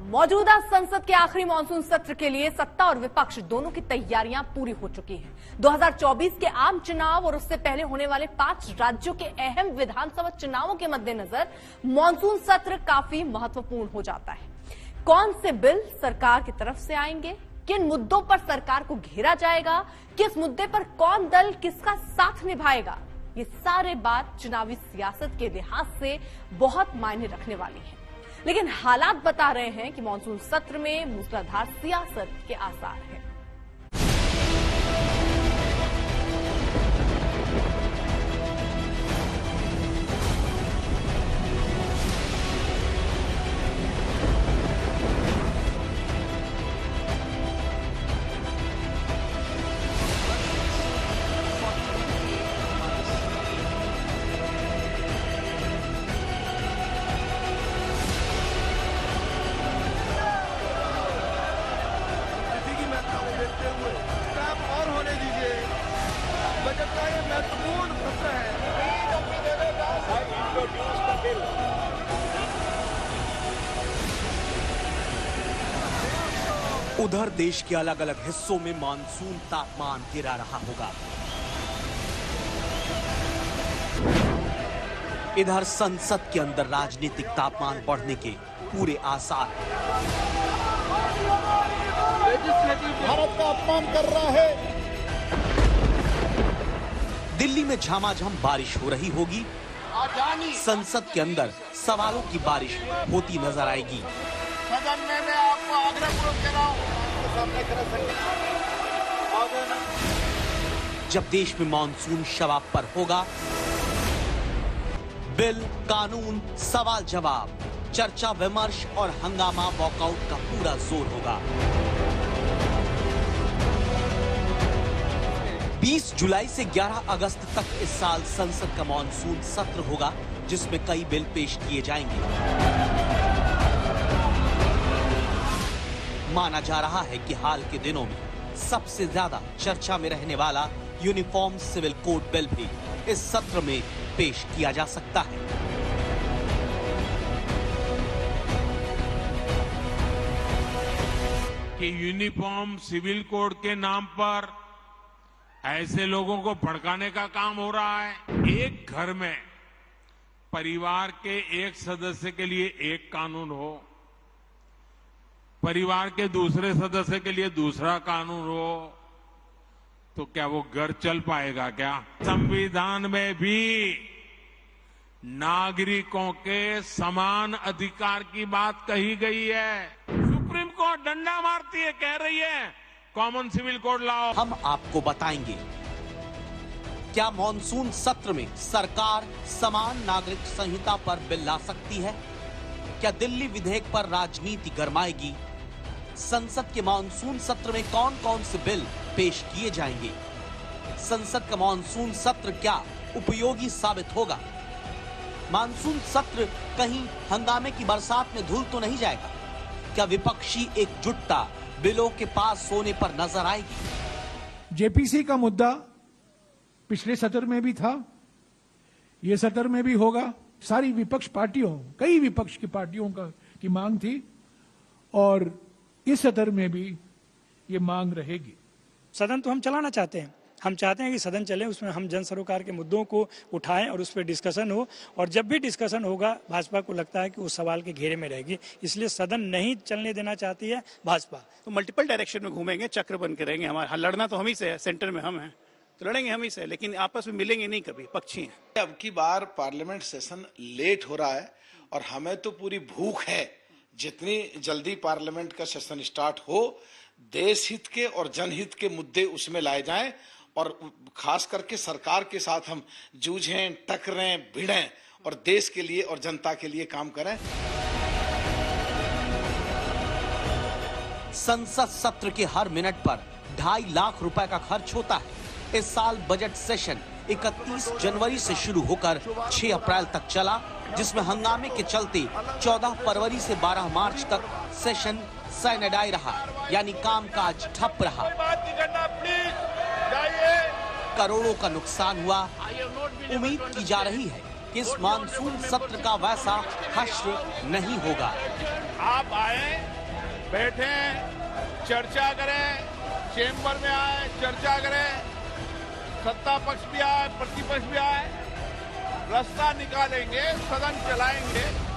मौजूदा संसद के आखिरी मानसून सत्र के लिए सत्ता और विपक्ष दोनों की तैयारियां पूरी हो चुकी हैं। 2024 के आम चुनाव और उससे पहले होने वाले 5 राज्यों के अहम विधानसभा चुनावों के मद्देनजर मानसून सत्र काफी महत्वपूर्ण हो जाता है। कौन से बिल सरकार की तरफ से आएंगे, किन मुद्दों पर सरकार को घेरा जाएगा, किस मुद्दे पर कौन दल किसका साथ निभाएगा, ये सारे बात चुनावी सियासत के लिहाज से बहुत मायने रखने वाली है। लेकिन हालात बता रहे हैं कि मानसून सत्र में मूसलाधार सियासत के आसार हैं। उधर देश के अलग अलग हिस्सों में मानसून तापमान गिरा रहा होगा। इधर संसद के अंदर राजनीतिक तापमान बढ़ने के पूरे आसार हैं। भारत का अपमान कर रहा है। दिल्ली में झमाझम बारिश हो रही होगी। संसद के अंदर सवालों की बारिश होती नजर आएगी। सदन में मैं आपको आग्रहपूर्वक कह रहा हूं, सामने खड़ा जब देश में मानसून शवाब पर होगा, बिल, कानून, सवाल जवाब, चर्चा विमर्श और हंगामा वॉकआउट का पूरा जोर होगा। 20 जुलाई से 11 अगस्त तक इस साल संसद का मानसून सत्र होगा, जिसमें कई बिल पेश किए जाएंगे। माना जा रहा है कि हाल के दिनों में सबसे ज्यादा चर्चा में रहने वाला यूनिफॉर्म सिविल कोड बिल भी इस सत्र में पेश किया जा सकता है। कि यूनिफॉर्म सिविल कोड के नाम पर ऐसे लोगों को भड़काने का काम हो रहा है। एक घर में परिवार के एक सदस्य के लिए एक कानून हो, परिवार के दूसरे सदस्य के लिए दूसरा कानून हो, तो क्या वो घर चल पाएगा क्या? संविधान में भी नागरिकों के समान अधिकार की बात कही गई है। सुप्रीम कोर्ट डंडा मारती है, कह रही है कॉमन सिविल कोड लाओ। हम आपको बताएंगे, क्या मानसून सत्र में सरकार समान नागरिक संहिता पर बिल ला सकती है? क्या दिल्ली विधेयक पर राजनीति गरमाएगी? संसद के मानसून सत्र में कौन कौन से बिल पेश किए जाएंगे? संसद का मानसून सत्र क्या उपयोगी साबित होगा? मानसून सत्र कहीं हंगामे की बरसात में धुल तो नहीं जाएगा? क्या विपक्षी एकजुटता बिलों के पास होने पर नजर आएगी? जेपीसी का मुद्दा पिछले सत्र में भी था, ये सत्र में भी होगा। सारी विपक्ष पार्टियों, कई विपक्ष की पार्टियों की मांग थी और इस सत्र में भी ये मांग रहेगी। सदन तो हम चलाना चाहते हैं, हम चाहते हैं कि सदन चले, उसमें हम जन सरोकार के मुद्दों को उठाएं और उस पर डिस्कशन हो। और जब भी डिस्कशन होगा, भाजपा को लगता है कि उस सवाल के घेरे में रहेगी, इसलिए सदन नहीं चलने देना चाहती है भाजपा। तो मल्टीपल डायरेक्शन में घूमेंगे, चक्र बन के रहेंगे। हमारा लड़ना तो हम ही से है, सेंटर में हम हैं तो लड़ेंगे हम ही से, लेकिन आपस में मिलेंगे नहीं, कभी पक्षी हैं। अब की बार पार्लियामेंट सेशन लेट हो रहा है और हमें तो पूरी भूख है, जितनी जल्दी पार्लियामेंट का सेशन स्टार्ट हो, देश हित के और जनहित के मुद्दे उसमें लाए जाएं और खास करके सरकार के साथ हम जूझें, टकरें, भिड़ें और देश के लिए और जनता के लिए काम करें। संसद सत्र के हर मिनट पर 2.5 लाख रुपए का खर्च होता है। इस साल बजट सेशन 31 जनवरी से शुरू होकर 6 अप्रैल तक चला, जिसमें हंगामे के चलते 14 फरवरी से 12 मार्च तक सेशन साइनेडाई रहा, यानी कामकाज ठप रहा। करोड़ों का नुकसान हुआ। उम्मीद की जा रही है कि इस मानसून सत्र का वैसा हश्र नहीं होगा। आप आए बैठे, चर्चा करें, चेंबर में आए, चर्चा करें, सत्ता पक्ष भी आए, प्रतिपक्ष भी आए, रास्ता निकालेंगे, सदन चलाएंगे।